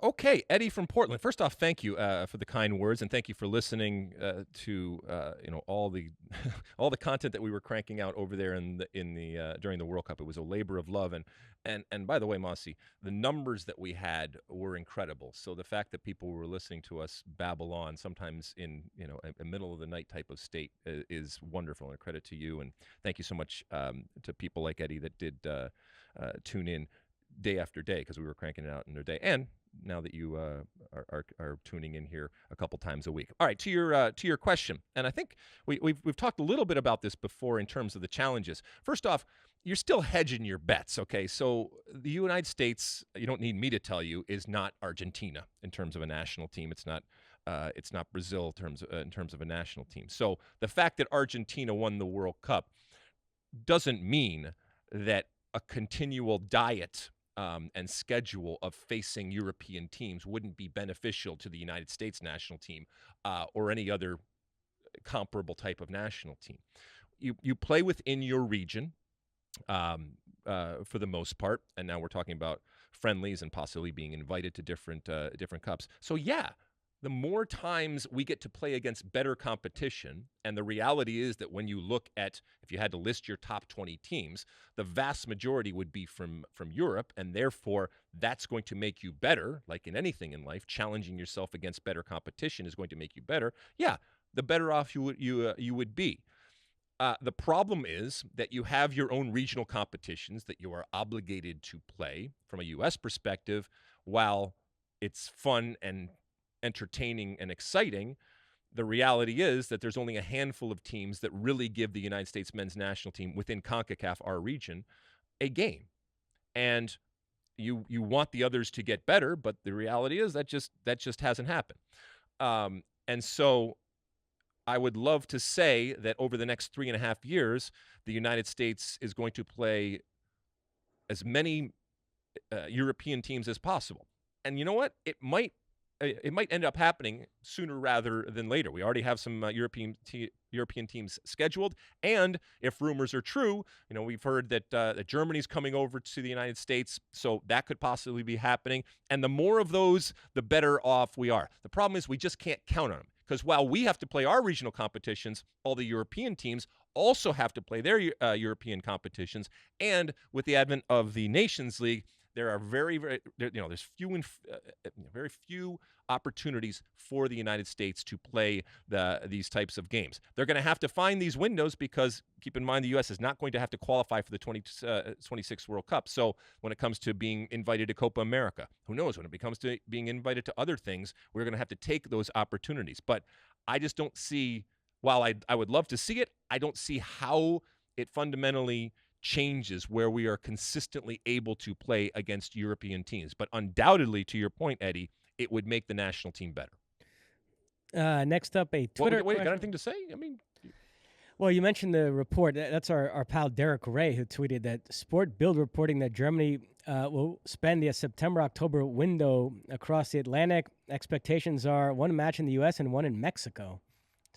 Okay, Eddie from Portland. First off, thank you for the kind words, and thank you for listening to all the all the content that we were cranking out over there in the during the World Cup. It was a labor of love, and by the way, Mosse, the numbers that we had were incredible. So the fact that people were listening to us babble on, sometimes in a middle of the night type of state, is wonderful, and a credit to you. And thank you so much to people like Eddie that did tune in day after day, because we were cranking it out in their day. And now that you are tuning in here a couple times a week. All right, to your question, and I think we've talked a little bit about this before in terms of the challenges. First off, you're still hedging your bets, okay? So the United States, you don't need me to tell you, is not Argentina in terms of a national team. It's not Brazil in terms of a national team. So the fact that Argentina won the World Cup doesn't mean that a continual diet and schedule of facing European teams wouldn't be beneficial to the United States national team or any other comparable type of national team. You play within your region for the most part, and now we're talking about friendlies and possibly being invited to different cups. So yeah, the more times we get to play against better competition, and the reality is that when you look at, if you had to list your top 20 teams, the vast majority would be from Europe, and therefore that's going to make you better. Like in anything in life, challenging yourself against better competition is going to make you better. Yeah, the better off you would be. The problem is that you have your own regional competitions that you are obligated to play from a U.S. perspective. While it's fun and entertaining and exciting, the reality is that there's only a handful of teams that really give the United States men's national team within CONCACAF, our region, a game. And you want the others to get better, but the reality is that just hasn't happened. And so I would love to say that over the next 3.5 years, the United States is going to play as many European teams as possible. And you know what? It might end up happening sooner rather than later. We already have some European teams scheduled, and if rumors are true, we've heard that Germany's coming over to the United States, so that could possibly be happening. And the more of those, the better off we are. The problem is we just can't count on them, because while we have to play our regional competitions, all the European teams also have to play their European competitions. And with the advent of the Nations League, there are there's very few opportunities for the United States to play these types of games. They're going to have to find these windows, because keep in mind the U.S. is not going to have to qualify for the 2026 World Cup. So when it comes to being invited to Copa America, who knows, when it comes to being invited to other things, we're going to have to take those opportunities. But I just don't see, while I would love to see it, I don't see how it fundamentally changes where we are consistently able to play against European teams. But undoubtedly, to your point, Eddie, it would make the national team better. Next up, a Twitter question. Got anything to say? I mean, well, you mentioned the report. That's our pal Derek Ray, who tweeted that Sport Bild reporting that Germany will spend the September-October window across the Atlantic. Expectations are one match in the U.S. and one in Mexico.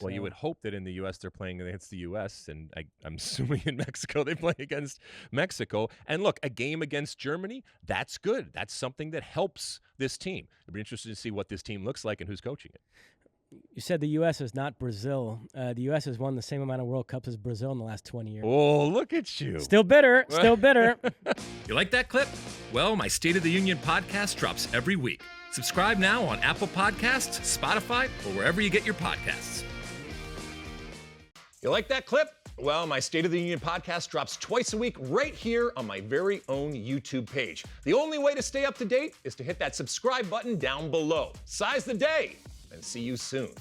Well, you would hope that in the U.S. they're playing against the U.S., and I'm assuming in Mexico they play against Mexico. And look, a game against Germany, that's good. That's something that helps this team. It'd be interesting to see what this team looks like and who's coaching it. You said the U.S. is not Brazil. The U.S. has won the same amount of World Cups as Brazil in the last 20 years. Oh, look at you. Still bitter. Still bitter. You like that clip? Well, my State of the Union podcast drops every week. Subscribe now on Apple Podcasts, Spotify, or wherever you get your podcasts. You like that clip? Well, my State of the Union podcast drops twice a week right here on my very own YouTube page. The only way to stay up to date is to hit that subscribe button down below. Size the day, and see you soon.